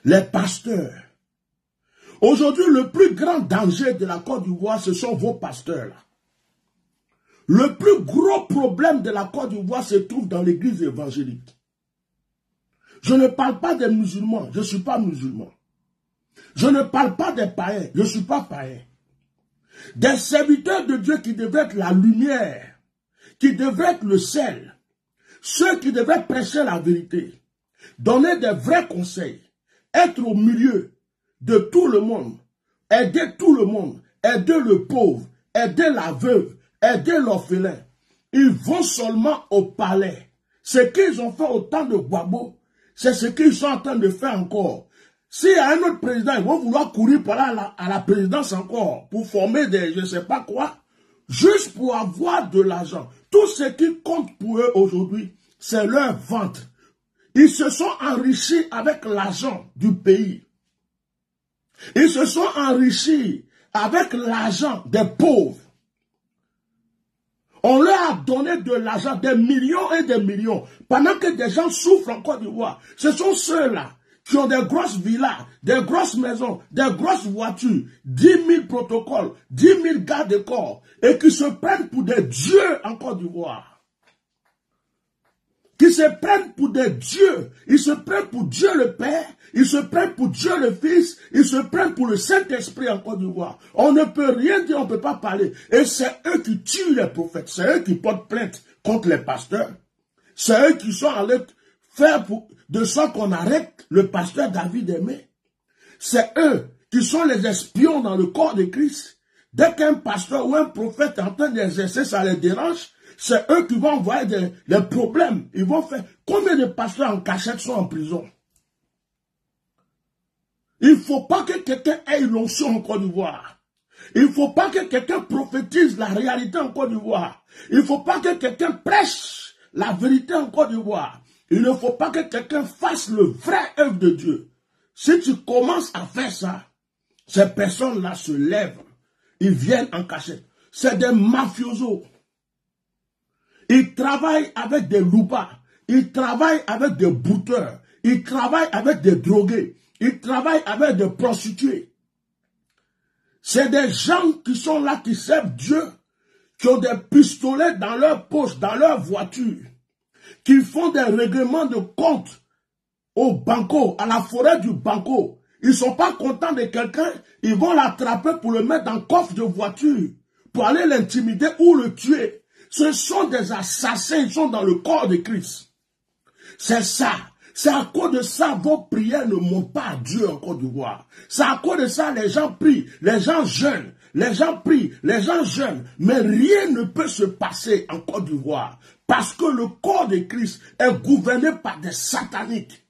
les pasteurs. Aujourd'hui, le plus grand danger de la Côte d'Ivoire, ce sont vos pasteurs-là. Le plus gros problème de la Côte d'Ivoire se trouve dans l'église évangélique. Je ne parle pas des musulmans, je ne suis pas musulman. Je ne parle pas des païens, je ne suis pas païen. Des serviteurs de Dieu qui devraient être la lumière, qui devraient être le sel, ceux qui devraient prêcher la vérité, donner des vrais conseils, être au milieu de tout le monde, aider tout le monde, aider le pauvre, aider la veuve, aider l'orphelin. Ils vont seulement au palais. Ce qu'ils ont fait au temps de Gbagbo, c'est ce qu'ils sont en train de faire encore. S'il y a un autre président, ils vont vouloir courir par là à la présidence encore pour former des je ne sais pas quoi, juste pour avoir de l'argent. Tout ce qui compte pour eux aujourd'hui, c'est leur ventre. Ils se sont enrichis avec l'argent du pays. Ils se sont enrichis avec l'argent des pauvres. On leur a donné de l'argent, des millions et des millions, pendant que des gens souffrent en Côte d'Ivoire. Ce sont ceux-là qui ont des grosses villas, des grosses maisons, des grosses voitures, 10 000 protocoles, 10 000 gardes de corps, et qui se prennent pour des dieux en Côte d'Ivoire. Qui se prennent pour des dieux. Ils se prennent pour Dieu le Père, ils se prennent pour Dieu le Fils, ils se prennent pour le Saint-Esprit en Côte d'Ivoire. On ne peut rien dire, on ne peut pas parler. Et c'est eux qui tuent les prophètes, c'est eux qui portent plainte contre les pasteurs. C'est eux qui sont allés faire de sorte qu'on arrête le pasteur David Aimé. C'est eux qui sont les espions dans le corps de Christ. Dès qu'un pasteur ou un prophète est en train d'exercer, ça les dérange. C'est eux qui vont envoyer des problèmes. Ils vont faire... Combien de pasteurs en cachette sont en prison? Il ne faut pas que quelqu'un ait une onction en Côte d'Ivoire. Il ne faut pas que quelqu'un prophétise la réalité en Côte d'Ivoire. Il ne faut pas que quelqu'un prêche la vérité en Côte d'Ivoire. Il ne faut pas que quelqu'un fasse le vrai œuvre de Dieu. Si tu commences à faire ça, ces personnes-là se lèvent. Ils viennent en cachette. C'est des mafiosos. Ils travaillent avec des loupas. Ils travaillent avec des bouteurs. Ils travaillent avec des drogués. Ils travaillent avec des prostituées. C'est des gens qui sont là, qui servent Dieu, qui ont des pistolets dans leur poche, dans leur voiture, qui font des règlements de compte au banco, à la forêt du banco. Ils ne sont pas contents de quelqu'un, ils vont l'attraper pour le mettre dans le coffre de voiture, pour aller l'intimider ou le tuer. Ce sont des assassins, ils sont dans le corps de Christ. C'est ça. C'est à cause de ça, vos prières ne montent pas à Dieu en Côte d'Ivoire. C'est à cause de ça, les gens prient, les gens jeûnent, les gens prient, les gens jeûnent. Mais rien ne peut se passer en Côte d'Ivoire. Parce que le corps de Christ est gouverné par des sataniques.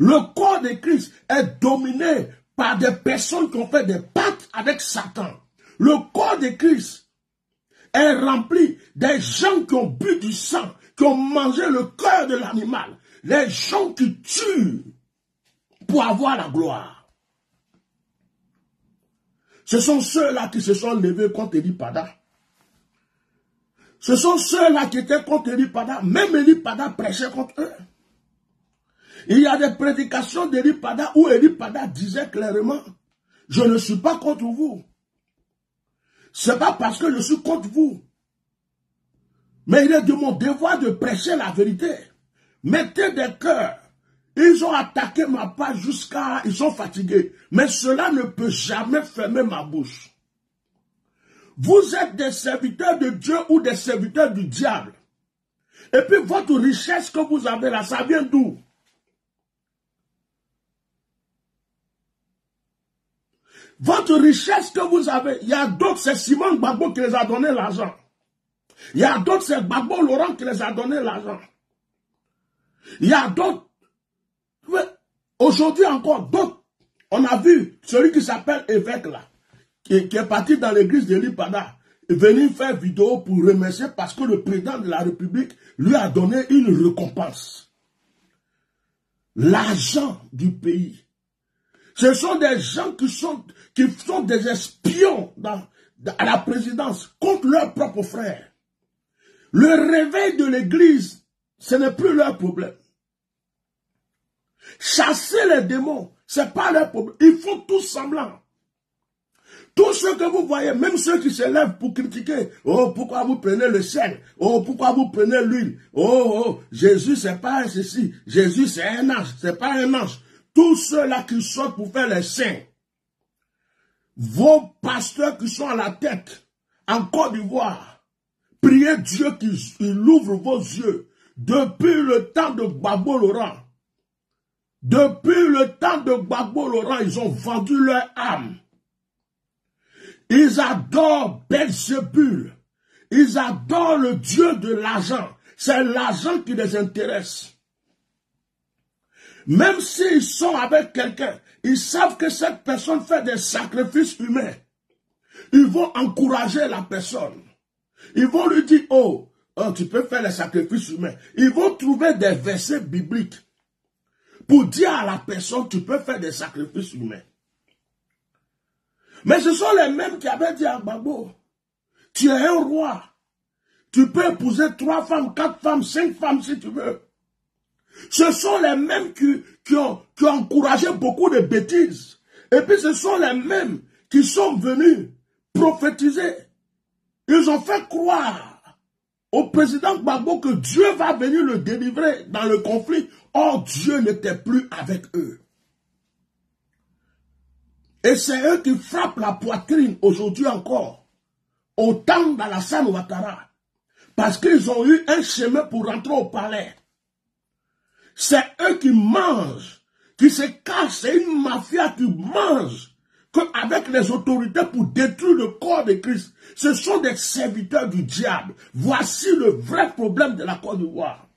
Le corps de Christ est dominé par des personnes qui ont fait des pactes avec Satan. Le corps de Christ est rempli des gens qui ont bu du sang, qui ont mangé le cœur de l'animal. Les gens qui tuent pour avoir la gloire. Ce sont ceux-là qui se sont levés contre Eli Pada. Ce sont ceux-là qui étaient contre Eli Pada. Même Eli Pada prêchait contre eux. Il y a des prédications d'Eli Pada où Eli Pada disait clairement, je ne suis pas contre vous. C'est pas parce que je suis contre vous. Mais il est de mon devoir de prêcher la vérité. Mettez des cœurs. Ils ont attaqué ma page jusqu'à... Ils sont fatigués. Mais cela ne peut jamais fermer ma bouche. Vous êtes des serviteurs de Dieu ou des serviteurs du diable. Et puis votre richesse que vous avez là, ça vient d'où? Votre richesse que vous avez, il y a d'autres, c'est Simon Gbagbo qui les a donné l'argent. Il y a d'autres, c'est Gbagbo Laurent qui les a donné l'argent. Il y a d'autres. Aujourd'hui encore, d'autres. On a vu celui qui s'appelle évêque là, qui est parti dans l'église d'Eli Pada, venir faire vidéo pour remercier parce que le président de la République lui a donné une récompense. L'argent du pays. Ce sont des gens qui sont des espions à la présidence contre leurs propres frères. Le réveil de l'église, ce n'est plus leur problème. Chasser les démons. C'est pas leur problème. Ils font tout semblant. Tous ceux que vous voyez, même ceux qui se lèvent pour critiquer, oh, pourquoi vous prenez le sel? Oh, pourquoi vous prenez l'huile? Oh, Jésus, c'est pas ceci. Jésus, c'est un ange. C'est pas un ange. Tous ceux-là qui sortent pour faire les saints, vos pasteurs qui sont à la tête, en Côte d'Ivoire, priez Dieu qu'il ouvre vos yeux. Depuis le temps de Gbagbo Laurent, ils ont vendu leur âme. Ils adorent Belzébul. Ils adorent le Dieu de l'argent. C'est l'argent qui les intéresse. Même s'ils sont avec quelqu'un, ils savent que cette personne fait des sacrifices humains. Ils vont encourager la personne. Ils vont lui dire, oh, tu peux faire les sacrifices humains. Ils vont trouver des versets bibliques pour dire à la personne, tu peux faire des sacrifices humains. Mais ce sont les mêmes qui avaient dit à Gbagbo, tu es un roi. Tu peux épouser 3 femmes, 4 femmes, 5 femmes si tu veux. Ce sont les mêmes qui ont encouragé beaucoup de bêtises. Et puis ce sont les mêmes qui sont venus prophétiser. Ils ont fait croire au président Gbagbo que Dieu va venir le délivrer dans le conflit. Or, Dieu n'était plus avec eux. Et c'est eux qui frappent la poitrine aujourd'hui encore, autant d'Alassane Ouattara, parce qu'ils ont eu un chemin pour rentrer au palais. C'est eux qui mangent, qui se cachent, c'est une mafia qui mange avec les autorités pour détruire le corps de Christ. Ce sont des serviteurs du diable. Voici le vrai problème de la Côte d'Ivoire.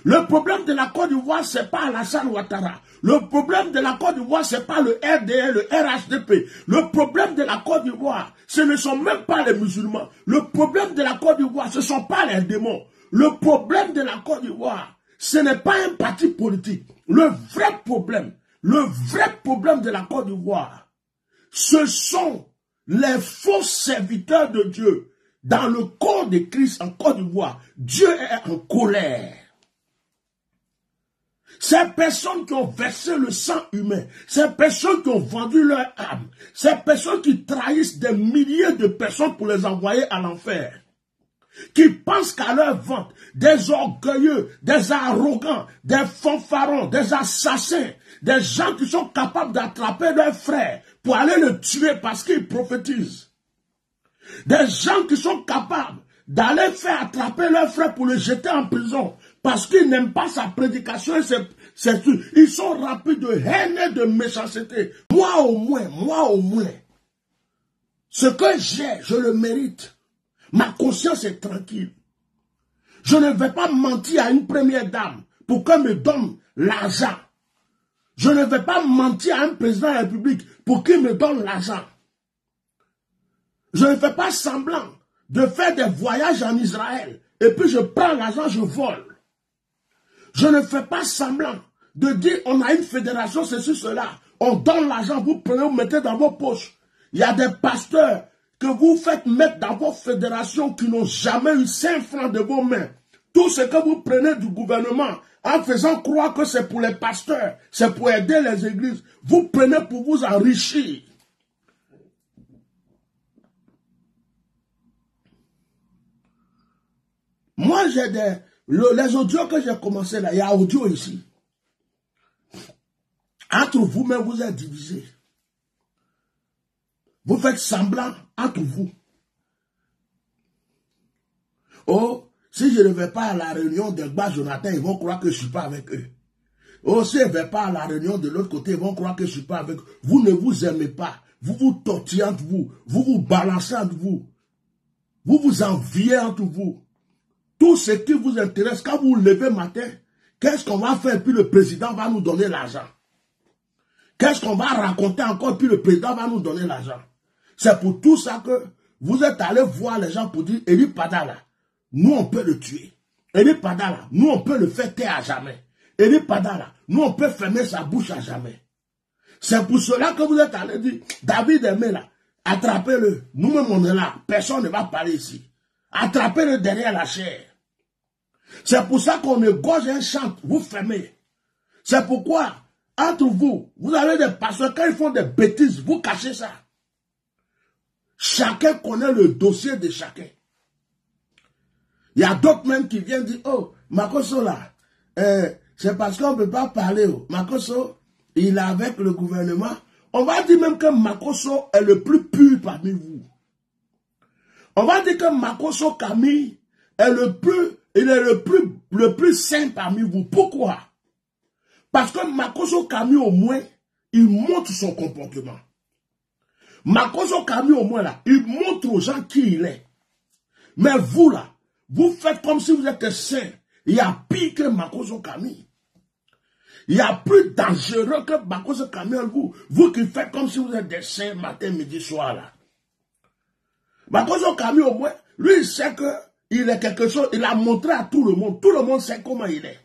Le problème de la Côte d'Ivoire, ce n'est pas Alassane Ouattara. Le problème de la Côte d'Ivoire, ce n'est pas le RDL, le RHDP. Le problème de la Côte d'Ivoire, ce ne sont même pas les musulmans. Le problème de la Côte d'Ivoire, ce ne sont pas les démons. Le problème de la Côte d'Ivoire, ce n'est pas un parti politique. Le vrai problème de la Côte d'Ivoire, ce sont les faux serviteurs de Dieu. Dans le corps de Christ en Côte d'Ivoire, Dieu est en colère. Ces personnes qui ont versé le sang humain, ces personnes qui ont vendu leur âme, ces personnes qui trahissent des milliers de personnes pour les envoyer à l'enfer, qui pensent qu'à leur vente, des orgueilleux, des arrogants, des fanfarons, des assassins, des gens qui sont capables d'attraper leurs frères pour aller le tuer parce qu'ils prophétisent. Des gens qui sont capables d'aller faire attraper leur frère pour le jeter en prison parce qu'ils n'aiment pas sa prédication et ils sont remplis de haine et de méchanceté. Moi au moins, ce que j'ai, je le mérite. Ma conscience est tranquille. Je ne vais pas mentir à une première dame pour qu'elle me donne l'argent. Je ne vais pas mentir à un président de la République pour qu'il me donne l'argent. Je ne fais pas semblant de faire des voyages en Israël et puis je prends l'argent, je vole. Je ne fais pas semblant de dire on a une fédération, ceci, cela. On donne l'argent, vous prenez, vous mettez dans vos poches. Il y a des pasteurs que vous faites mettre dans vos fédérations qui n'ont jamais eu 5 francs de vos mains. Tout ce que vous prenez du gouvernement en faisant croire que c'est pour les pasteurs, c'est pour aider les églises, vous prenez pour vous enrichir. Moi, j'ai les audios que j'ai commencé là, il y a audio ici. Entre vous-même, vous êtes divisés. Vous faites semblant entre vous. Oh, si je ne vais pas à la réunion de Gba Jonathan, ils vont croire que je ne suis pas avec eux. Oh, si je ne vais pas à la réunion de l'autre côté, ils vont croire que je ne suis pas avec eux. Vous ne vous aimez pas. Vous vous tortillez entre vous. Vous vous balancez entre vous. Vous vous enviez entre vous. Tout ce qui vous intéresse, quand vous vous levez matin, qu'est-ce qu'on va faire? Puis le président va nous donner l'argent. Qu'est-ce qu'on va raconter encore? Puis le président va nous donner l'argent. C'est pour tout ça que vous êtes allés voir les gens pour dire, Eli Padala, nous on peut le tuer. Eli Padala, nous on peut le faire taire à jamais. Eli Padala, nous on peut fermer sa bouche à jamais. C'est pour cela que vous êtes allés dire, David Aimé là, attrapez-le. Nous-mêmes on est là, personne ne va parler ici. Attrapez-le derrière la chair. C'est pour ça qu'on égorge un chante, vous fermez. C'est pourquoi, Entre vous, vous avez des pasteurs, quand ils font des bêtises, vous cachez ça. Chacun connaît le dossier de chacun. Il y a d'autres même qui viennent dire, oh, Makoso là, c'est parce qu'on ne peut pas parler. Oh. Makoso, il est avec le gouvernement. On va dire même que Makoso est le plus pur parmi vous. On va dire que Makoso Camille est le plus saint parmi vous. Pourquoi? Parce que Makoso Camille au moins, il montre son comportement. Makoso Camille au moins là, il montre aux gens qui il est. Mais vous là, vous faites comme si vous êtes saint. Il y a pire que Makoso Camille. Il y a plus dangereux que Makoso Camille vous. Vous qui faites comme si vous êtes des saints matin, midi, soir là. Makoso Camille au moins, lui il sait que il est quelque chose, il a montré à tout le monde. Tout le monde sait comment il est.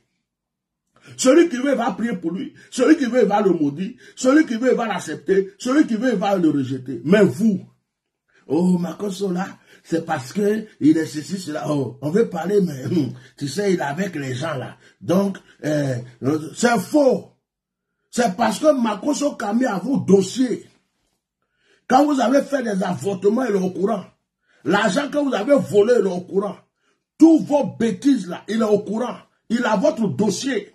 Celui qui veut va prier pour lui. Celui qui veut va le maudire. Celui qui veut va l'accepter. Celui qui veut va le rejeter. Mais vous, oh, Makoso là, c'est parce que il est ceci, cela. Oh, on veut parler, mais tu sais, il est avec les gens là. Donc, c'est faux. C'est parce que Makoso Camille a vos dossiers. Quand vous avez fait des avortements, il est au courant. L'argent que vous avez volé, il est au courant. Toutes vos bêtises là, il est au courant. Il a votre dossier.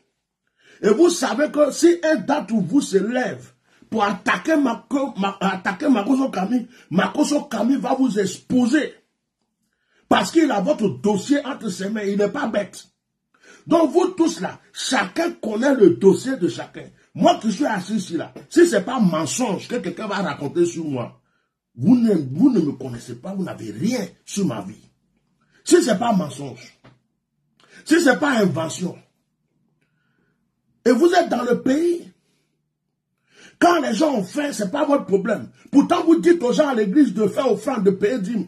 Et vous savez que si un d'entre vous se lève pour attaquer Makoso Camille, Makoso Camille va vous exposer. Parce qu'il a votre dossier entre ses mains, il n'est pas bête. Donc vous tous là, chacun connaît le dossier de chacun. Moi qui suis assis ici là, si ce n'est pas mensonge que quelqu'un va raconter sur moi, vous ne me connaissez pas, vous n'avez rien sur ma vie. Si ce n'est pas mensonge, si ce n'est pas invention, et vous êtes dans le pays, quand les gens ont faim, ce n'est pas votre problème. Pourtant, vous dites aux gens à l'église de faire offrande, de payer dîme.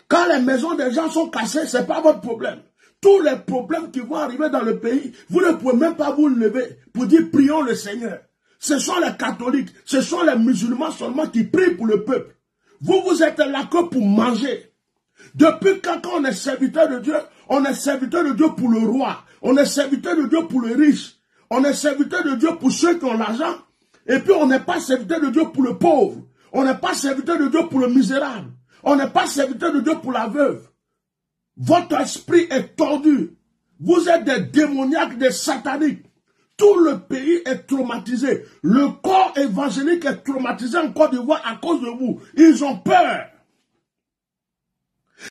Quand les maisons des gens sont cassées, ce n'est pas votre problème. Tous les problèmes qui vont arriver dans le pays, vous ne pouvez même pas vous lever pour dire prions le Seigneur. Ce sont les catholiques, ce sont les musulmans seulement qui prient pour le peuple. Vous, vous êtes là que pour manger. Depuis quand on est serviteur de Dieu, on est serviteur de Dieu pour le roi. On est serviteur de Dieu pour les riches. On est serviteur de Dieu pour ceux qui ont l'argent. Et puis on n'est pas serviteur de Dieu pour le pauvre. On n'est pas serviteur de Dieu pour le misérable. On n'est pas serviteur de Dieu pour la veuve. Votre esprit est tordu. Vous êtes des démoniaques, des sataniques. Tout le pays est traumatisé. Le corps évangélique est traumatisé en Côte d'Ivoire à cause de vous. Ils ont peur.